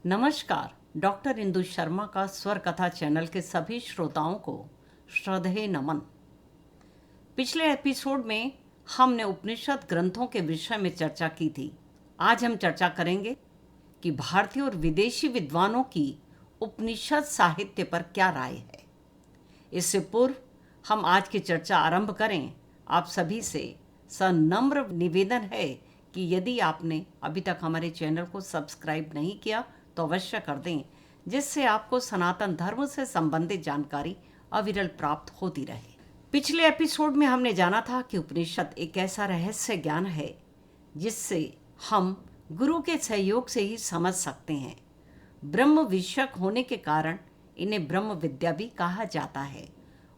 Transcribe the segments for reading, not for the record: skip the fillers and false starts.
नमस्कार। डॉक्टर इंदु शर्मा का स्वर कथा चैनल के सभी श्रोताओं को श्रद्धेय नमन। पिछले एपिसोड में हमने उपनिषद ग्रंथों के विषय में चर्चा की थी। आज हम चर्चा करेंगे कि भारतीय और विदेशी विद्वानों की उपनिषद साहित्य पर क्या राय है। इससे पूर्व हम आज की चर्चा आरंभ करें, आप सभी से सनम्र निवेदन है कि यदि आपने अभी तक हमारे चैनल को सब्सक्राइब नहीं किया तो अवश्य कर दें, जिससे आपको सनातन धर्म से संबंधित जानकारी अविरल प्राप्त होती रहे। पिछले एपिसोड में हमने जाना था कि उपनिषद एक ऐसा रहस्य ज्ञान है जिससे हम गुरु के सहयोग से ही समझ सकते हैं। ब्रह्म विषयक होने के कारण इन्हें ब्रह्म विद्या भी कहा जाता है।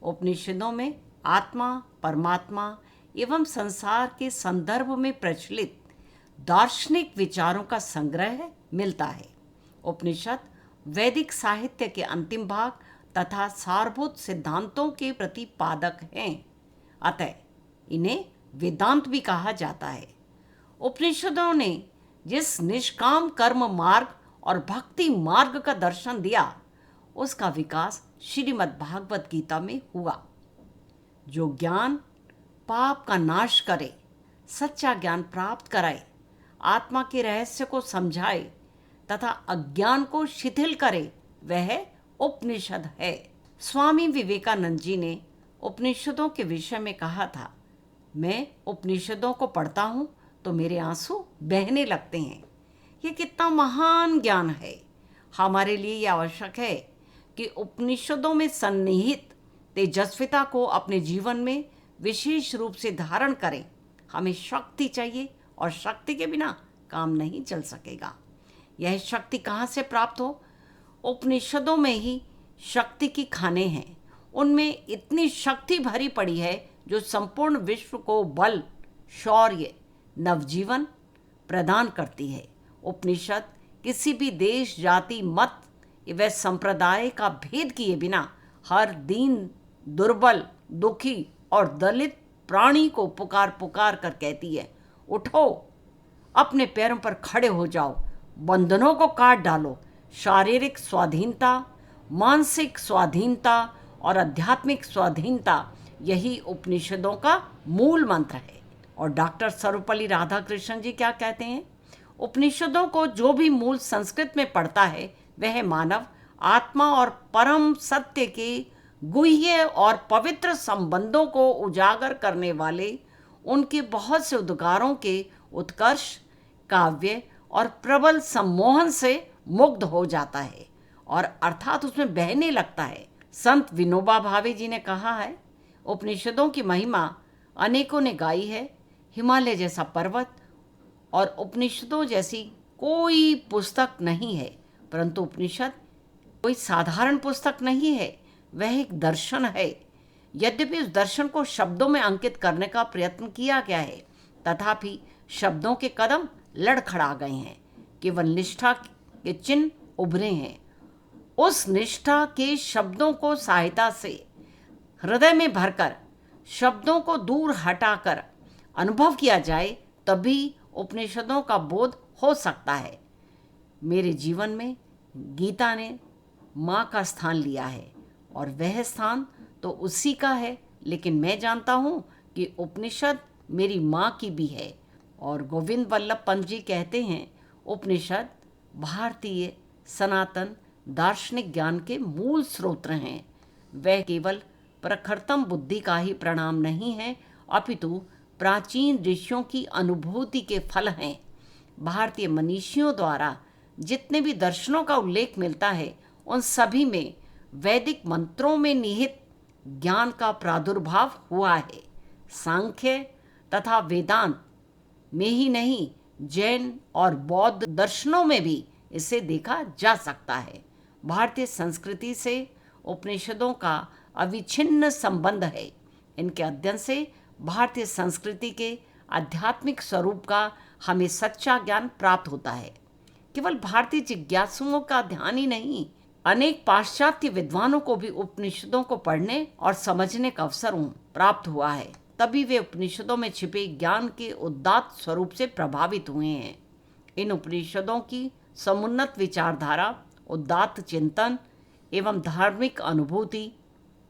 उपनिषदों में आत्मा, परमात्मा एवं संसार के संदर्भ में प्रचलित दार्शनिक विचारों का संग्रह मिलता है। उपनिषद वैदिक साहित्य के अंतिम भाग तथा सारभूत सिद्धांतों के प्रतिपादक हैं, अतः इन्हें वेदांत भी कहा जाता है। उपनिषदों ने जिस निष्काम कर्म मार्ग और भक्ति मार्ग का दर्शन दिया, उसका विकास श्रीमद् भागवत गीता में हुआ। जो ज्ञान पाप का नाश करे, सच्चा ज्ञान प्राप्त कराए, आत्मा के रहस्य को समझाए तथा अज्ञान को शिथिल करे, वह उपनिषद है। स्वामी विवेकानंद जी ने उपनिषदों के विषय में कहा था, मैं उपनिषदों को पढ़ता हूँ तो मेरे आंसू बहने लगते हैं। ये कितना महान ज्ञान है। हमारे लिए यह आवश्यक है कि उपनिषदों में सन्निहित तेजस्विता को अपने जीवन में विशेष रूप से धारण करें। हमें शक्ति चाहिए और शक्ति के बिना काम नहीं चल सकेगा। यह शक्ति कहाँ से प्राप्त हो? उपनिषदों में ही शक्ति की खाने हैं। उनमें इतनी शक्ति भरी पड़ी है जो संपूर्ण विश्व को बल, शौर्य, नवजीवन प्रदान करती है। उपनिषद किसी भी देश, जाति, मत व संप्रदाय का भेद किए बिना हर दीन, दुर्बल, दुखी और दलित प्राणी को पुकार पुकार कर कहती है, उठो, अपने पैरों पर खड़े हो जाओ, बंधनों को काट डालो। शारीरिक स्वाधीनता, मानसिक स्वाधीनता और आध्यात्मिक स्वाधीनता, यही उपनिषदों का मूल मंत्र है। और डॉक्टर सर्वपल्ली राधाकृष्णन जी क्या कहते हैं? उपनिषदों को जो भी मूल संस्कृत में पढ़ता है, वह मानव आत्मा और परम सत्य के गुह्य और पवित्र संबंधों को उजागर करने वाले उनके बहुत से उद्गारों के उत्कर्ष, काव्य और प्रबल सम्मोहन से मुग्ध हो जाता है और अर्थात उसमें बहने लगता है। संत विनोबा भावे जी ने कहा है, उपनिषदों की महिमा अनेकों ने गाई है। हिमालय जैसा पर्वत और उपनिषदों जैसी कोई पुस्तक नहीं है। परंतु उपनिषद कोई साधारण पुस्तक नहीं है, वह एक दर्शन है। यद्यपि उस दर्शन को शब्दों में अंकित करने का प्रयत्न किया गया है, तथापि शब्दों के कदम लड़खड़ा गए हैं। केवल निष्ठा के चिन्ह उभरे हैं। उस निष्ठा के शब्दों को सहायता से हृदय में भरकर शब्दों को दूर हटाकर अनुभव किया जाए, तभी उपनिषदों का बोध हो सकता है। मेरे जीवन में गीता ने माँ का स्थान लिया है और वह स्थान तो उसी का है, लेकिन मैं जानता हूँ कि उपनिषद मेरी माँ की भी है। और गोविंद वल्लभ पंत जी कहते हैं, उपनिषद भारतीय सनातन दार्शनिक ज्ञान के मूल स्रोत हैं। वह केवल प्रखरतम बुद्धि का ही परिणाम नहीं है, अपितु प्राचीन ऋषियों की अनुभूति के फल हैं। भारतीय मनीषियों द्वारा जितने भी दर्शनों का उल्लेख मिलता है, उन सभी में वैदिक मंत्रों में निहित ज्ञान का प्रादुर्भाव हुआ है। सांख्य तथा वेदांत में ही नहीं, जैन और बौद्ध दर्शनों में भी इसे देखा जा सकता है। भारतीय संस्कृति से उपनिषदों का अविच्छिन्न संबंध है। इनके अध्ययन से भारतीय संस्कृति के आध्यात्मिक स्वरूप का हमें सच्चा ज्ञान प्राप्त होता है। केवल भारतीय जिज्ञासुओं का ध्यान ही नहीं, अनेक पाश्चात्य विद्वानों को भी उपनिषदों को पढ़ने और समझने का अवसर प्राप्त हुआ है। तभी वे उपनिषदों में छिपे ज्ञान के उदात्त स्वरूप से प्रभावित हुए हैं। इन उपनिषदों की समुन्नत विचारधारा, उदात्त चिंतन एवं धार्मिक अनुभूति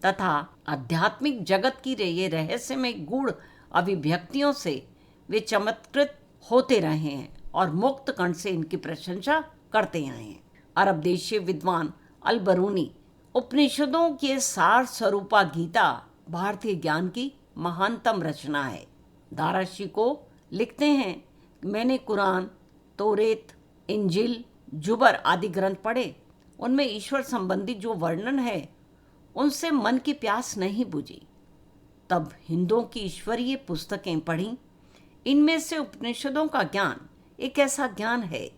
तथा आध्यात्मिक जगत की ये रहस्यमय गूढ़ अभिव्यक्तियों से वे चमत्कृत होते रहे हैं और मुक्त कंठ से इनकी प्रशंसा करते आए हैं। अरब देशीय विद्वान अल बरूनी उपनिषदों के सार स्वरूपा गीता भारतीय ज्ञान की महानतम रचना है। दाराशी को लिखते हैं, मैंने कुरान, तौरेत, इंजिल, जुबर आदि ग्रंथ पढ़े। उनमें ईश्वर संबंधी जो वर्णन है उनसे मन की प्यास नहीं बुझी। तब हिंदुओं की ईश्वरीय पुस्तकें पढ़ीं। इनमें से उपनिषदों का ज्ञान एक ऐसा ज्ञान है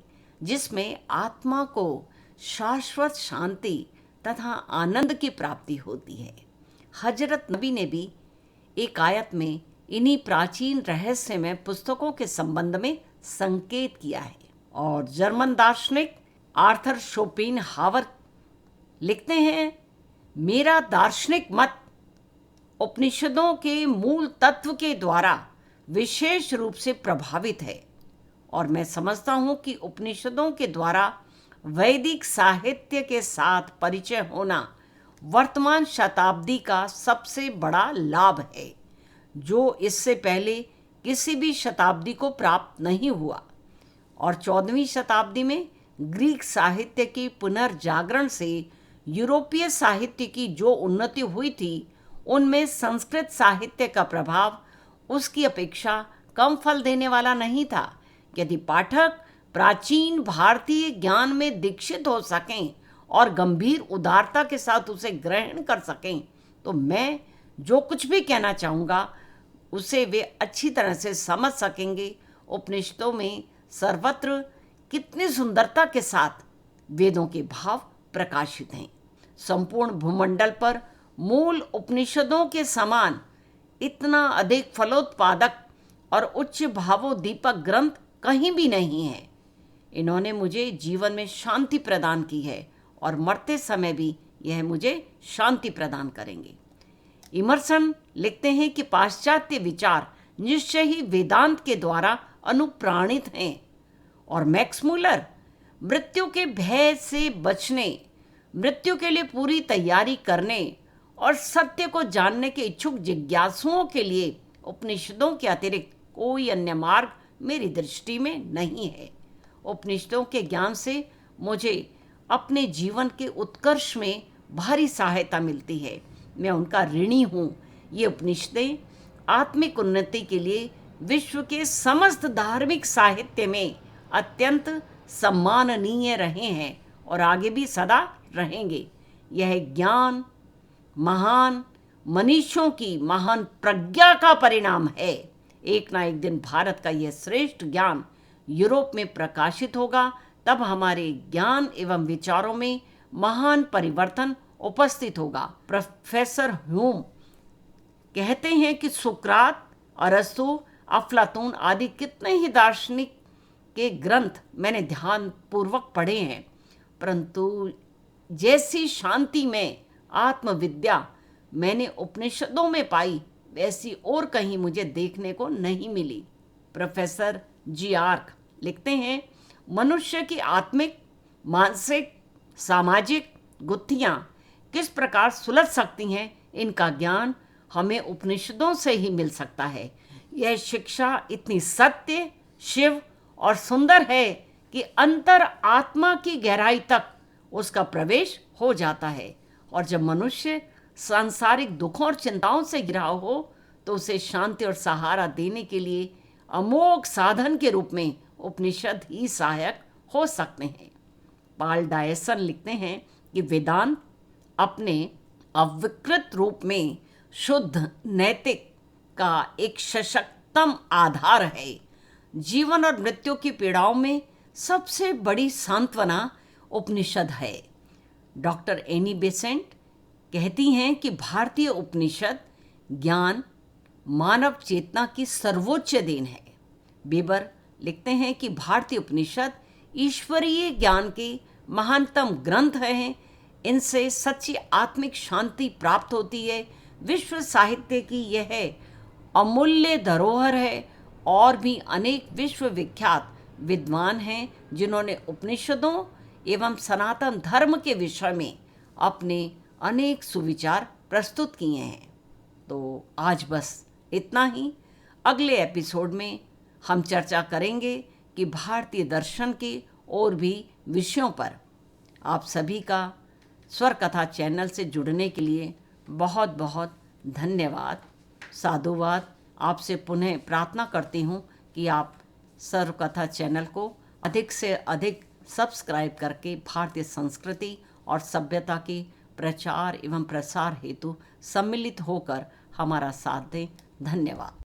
जिसमें आत्मा को शाश्वत शांति तथा आनंद की प्राप्ति होती है। हजरत नबी ने भी एक आयत में इन्हीं प्राचीन रहस्यमय पुस्तकों के संबंध में संकेत किया है। और जर्मन दार्शनिक आर्थर शोपेनहावर लिखते हैं, मेरा दार्शनिक मत उपनिषदों के मूल तत्व के द्वारा विशेष रूप से प्रभावित है और मैं समझता हूँ कि उपनिषदों के द्वारा वैदिक साहित्य के साथ परिचय होना वर्तमान शताब्दी का सबसे बड़ा लाभ है, जो इससे पहले किसी भी शताब्दी को प्राप्त नहीं हुआ। और 14वीं शताब्दी में ग्रीक साहित्य के पुनर्जागरण से यूरोपीय साहित्य की जो उन्नति हुई थी, उनमें संस्कृत साहित्य का प्रभाव उसकी अपेक्षा कम फल देने वाला नहीं था। यदि पाठक प्राचीन भारतीय ज्ञान में दीक्षित हो सकें और गंभीर उदारता के साथ उसे ग्रहण कर सकें, तो मैं जो कुछ भी कहना चाहूँगा उसे वे अच्छी तरह से समझ सकेंगे। उपनिषदों में सर्वत्र कितनी सुंदरता के साथ वेदों के भाव प्रकाशित हैं। संपूर्ण भूमंडल पर मूल उपनिषदों के समान इतना अधिक फलोत्पादक और उच्च भावोद्दीपक ग्रंथ कहीं भी नहीं है। इन्होंने मुझे जीवन में शांति प्रदान की है और मरते समय भी यह मुझे शांति प्रदान करेंगे। इमर्सन लिखते हैं कि पाश्चात्य विचार निश्चय ही वेदांत के द्वारा अनुप्राणित हैं और मैक्स मुलर मृत्यु के भय से बचने, मृत्यु के लिए पूरी तैयारी करने और सत्य को जानने के इच्छुक जिज्ञासुओं के लिए उपनिषदों के अतिरिक्त कोई अन्य मार्ग मेरी दृष्टि में नहीं है। उपनिषदों के ज्ञान से मुझे अपने जीवन के उत्कर्ष में भारी सहायता मिलती है। मैं उनका ऋणी हूँ। ये उपनिषदें आत्मिक उन्नति के लिए विश्व के समस्त धार्मिक साहित्य में अत्यंत सम्माननीय रहे हैं और आगे भी सदा रहेंगे। यह ज्ञान महान मनुष्यों की महान प्रज्ञा का परिणाम है। एक ना एक दिन भारत का यह श्रेष्ठ ज्ञान यूरोप में प्रकाशित होगा, तब हमारे ज्ञान एवं विचारों में महान परिवर्तन उपस्थित होगा। प्रोफेसर ह्यूम कहते हैं कि सुकरात, अरस्तु, अफलातून आदि कितने ही दार्शनिक के ग्रंथ मैंने ध्यानपूर्वक पढ़े हैं, परंतु जैसी शांति में आत्मविद्या मैंने उपनिषदों में पाई, वैसी और कहीं मुझे देखने को नहीं मिली। प्रोफेसर जी आर्क लिखते हैं, मनुष्य की आत्मिक, मानसिक, सामाजिक गुत्थियाँ किस प्रकार सुलझ सकती हैं, इनका ज्ञान हमें उपनिषदों से ही मिल सकता है। यह शिक्षा इतनी सत्य, शिव और सुंदर है कि अंतर आत्मा की गहराई तक उसका प्रवेश हो जाता है। और जब मनुष्य सांसारिक दुखों और चिंताओं से घिरा हो, तो उसे शांति और सहारा देने के लिए अमोघ साधन के रूप में उपनिषद ही सहायक हो सकते हैं। पाल डायसन लिखते हैं कि वेदांत अपने अविकृत रूप में शुद्ध नैतिक का एक सशक्तम आधार है। जीवन और मृत्यु की पीड़ाओं में सबसे बड़ी सांत्वना उपनिषद है। डॉक्टर एनी बेसेंट कहती हैं कि भारतीय उपनिषद ज्ञान मानव चेतना की सर्वोच्च देन है। बीबर लिखते हैं कि भारतीय उपनिषद ईश्वरीय ज्ञान के महानतम ग्रंथ हैं। इनसे सच्ची आत्मिक शांति प्राप्त होती है। विश्व साहित्य की यह अमूल्य धरोहर है और भी अनेक विश्व विख्यात विद्वान हैं जिन्होंने उपनिषदों एवं सनातन धर्म के विषय में अपने अनेक सुविचार प्रस्तुत किए हैं। तो आज बस इतना ही। अगले एपिसोड में हम चर्चा करेंगे कि भारतीय दर्शन के और भी विषयों पर। आप सभी का स्वर कथा चैनल से जुड़ने के लिए बहुत बहुत धन्यवाद, साधुवाद। आपसे पुनः प्रार्थना करती हूँ कि आप स्वर कथा चैनल को अधिक से अधिक सब्सक्राइब करके भारतीय संस्कृति और सभ्यता के प्रचार एवं प्रसार हेतु सम्मिलित होकर हमारा साथ दें। धन्यवाद।